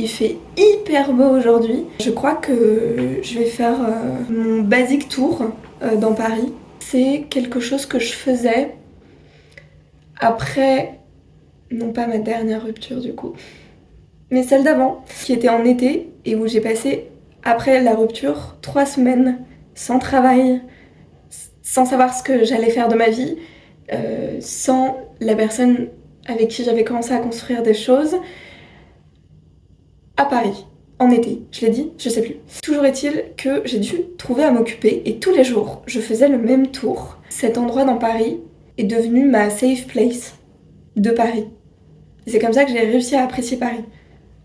fait hyper beau aujourd'hui. Je crois que je vais faire mon basic tour dans Paris. C'est quelque chose que je faisais après, non pas ma dernière rupture du coup, mais celle d'avant, qui était en été et où j'ai passé, après la rupture, 3 semaines sans travail, sans savoir ce que j'allais faire de ma vie, sans la personne avec qui j'avais commencé à construire des choses, à Paris, en été, je l'ai dit, je sais plus. Toujours est-il que j'ai dû trouver à m'occuper et tous les jours, je faisais le même tour. Cet endroit dans Paris est devenu ma safe place de Paris. Et c'est comme ça que j'ai réussi à apprécier Paris.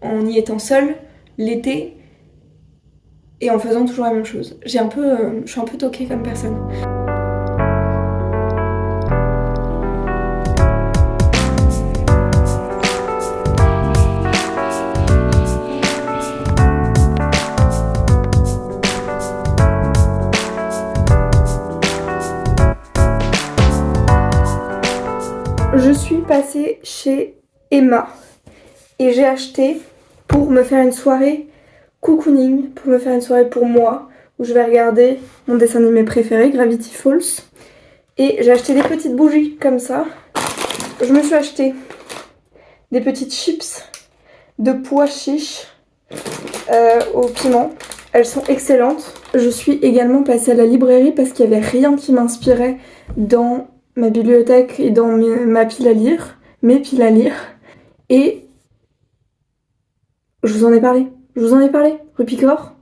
En y étant seule, l'été, et en faisant toujours la même chose. Je suis un peu toquée comme personne. Je suis passée chez Emma et j'ai acheté pour me faire une soirée cocooning, pour me faire une soirée pour moi, où je vais regarder mon dessin animé préféré, Gravity Falls. Et j'ai acheté des petites bougies comme ça. Je me suis acheté des petites chips de pois chiches au piment. Elles sont excellentes. Je suis également passée à la librairie parce qu'il n'y avait rien qui m'inspirait dans ma bibliothèque et dans ma pile à lire, mes piles à lire. Et je vous en ai parlé, rue Picard.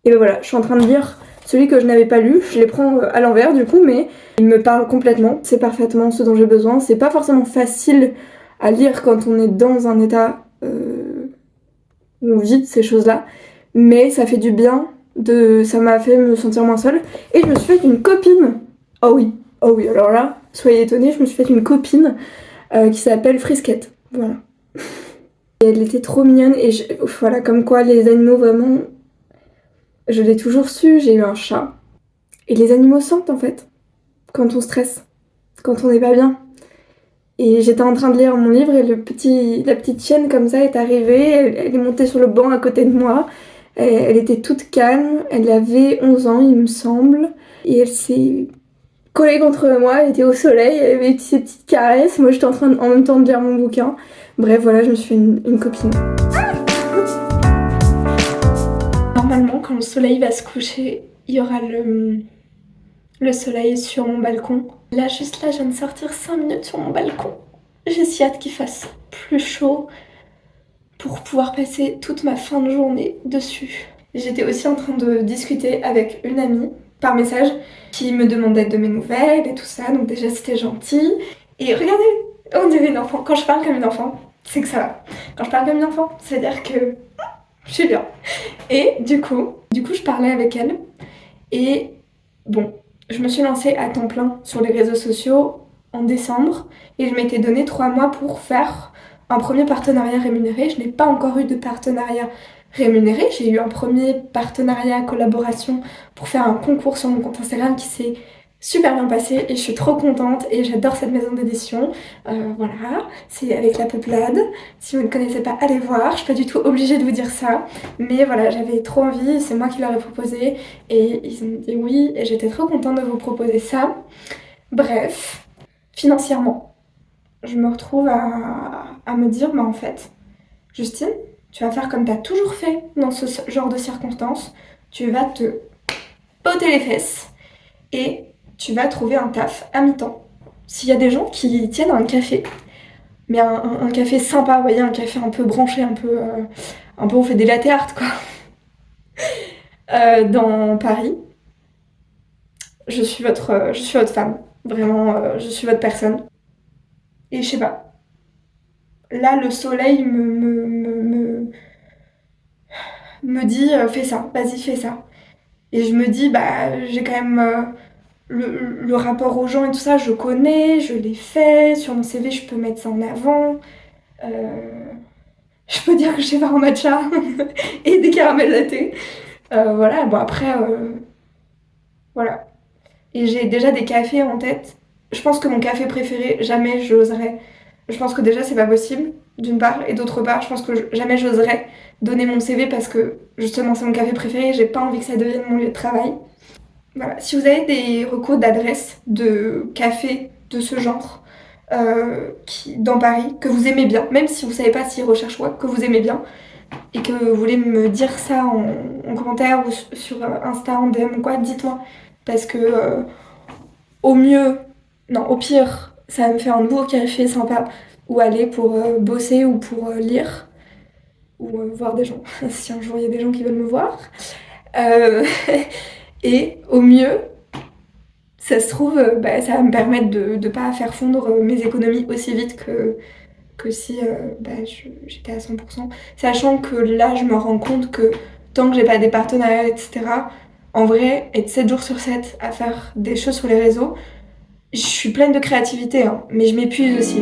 Et ben voilà, je suis en train de lire celui que je n'avais pas lu. Je les prends à l'envers du coup, mais il me parle complètement. C'est parfaitement ce dont j'ai besoin. C'est pas forcément facile à lire quand on est dans un état où on vit ces choses-là, mais ça fait du bien. Ça m'a fait me sentir moins seule. Et je me suis fait une copine. Oh oui, alors là, soyez étonnés, je me suis fait une copine qui s'appelle Frisquette. Voilà. Et elle était trop mignonne et voilà, comme quoi les animaux vraiment, je l'ai toujours su, j'ai eu un chat. Et les animaux sentent en fait, quand on stresse, quand on n'est pas bien. Et j'étais en train de lire mon livre et la petite chienne comme ça est arrivée, elle est montée sur le banc à côté de moi. Elle était toute calme, elle avait 11 ans il me semble, et elle s'est collée contre moi, elle était au soleil, elle avait ses petites caresses, moi j'étais en train en même temps de lire mon bouquin. Bref voilà, je me suis fait une copine. Normalement quand le soleil va se coucher, il y aura le soleil sur mon balcon. Là juste là, je viens de sortir 5 minutes sur mon balcon. J'ai si hâte qu'il fasse plus chaud pour pouvoir passer toute ma fin de journée dessus. J'étais aussi en train de discuter avec une amie par message qui me demandait de mes nouvelles et tout ça, donc déjà c'était gentil. Et regardez, on dirait une enfant. Quand je parle comme une enfant, c'est que ça va. Quand je parle comme une enfant, ça veut dire que je suis bien. Et du coup, je parlais avec elle et bon, je me suis lancée à temps plein sur les réseaux sociaux en décembre et je m'étais donné 3 mois pour faire un premier partenariat rémunéré. Je n'ai pas encore eu de partenariat rémunéré. J'ai eu un premier partenariat collaboration pour faire un concours sur mon compte Instagram qui s'est super bien passé et je suis trop contente et j'adore cette maison d'édition. Voilà, c'est avec La Peuplade. Si vous ne connaissez pas, allez voir. Je suis pas du tout obligée de vous dire ça, mais voilà, j'avais trop envie. C'est moi qui leur ai proposé et ils ont dit oui et j'étais trop contente de vous proposer ça. Bref, financièrement, je me retrouve à me dire, en fait, Justine, tu vas faire comme tu as toujours fait dans ce genre de circonstances. Tu vas te botter les fesses et tu vas trouver un taf à mi-temps. S'il y a des gens qui tiennent un café, mais un café sympa, vous voyez, un café un peu branché, un peu on fait des latte art, quoi. Dans Paris, je suis votre femme. Vraiment, je suis votre personne. Et je sais pas. Là, le soleil me dit fais ça, vas-y, fais ça. Et je me dis, j'ai quand même le rapport aux gens et tout ça, je connais, je l'ai fait. Sur mon CV, je peux mettre ça en avant. Je peux dire que je sais faire un matcha et des caramels latte. Voilà, bon après, voilà. Et j'ai déjà des cafés en tête. Je pense que mon café préféré, jamais je n'oserais Je pense que déjà c'est pas possible, d'une part, et d'autre part, je pense que jamais j'oserais donner mon CV parce que justement c'est mon café préféré, j'ai pas envie que ça devienne mon lieu de travail. Voilà. Si vous avez des recos d'adresses de cafés de ce genre dans Paris, que vous aimez bien, même si vous savez pas s'ils recherchent quoi, que vous aimez bien, et que vous voulez me dire ça en commentaire ou sur Insta, en DM ou quoi, dites-moi. Parce que au mieux, non, au pire, ça va me faire un nouveau café sympa où aller pour bosser ou pour lire ou voir des gens, si un jour il y a des gens qui veulent me voir. Euh, et au mieux, ça se trouve, bah, ça va me permettre de ne pas faire fondre mes économies aussi vite que si bah, j'étais à 100%. Sachant que là, je me rends compte que tant que j'ai pas des partenariats, etc., en vrai, être 7 jours sur 7 à faire des choses sur les réseaux, je suis pleine de créativité, hein, mais je m'épuise aussi.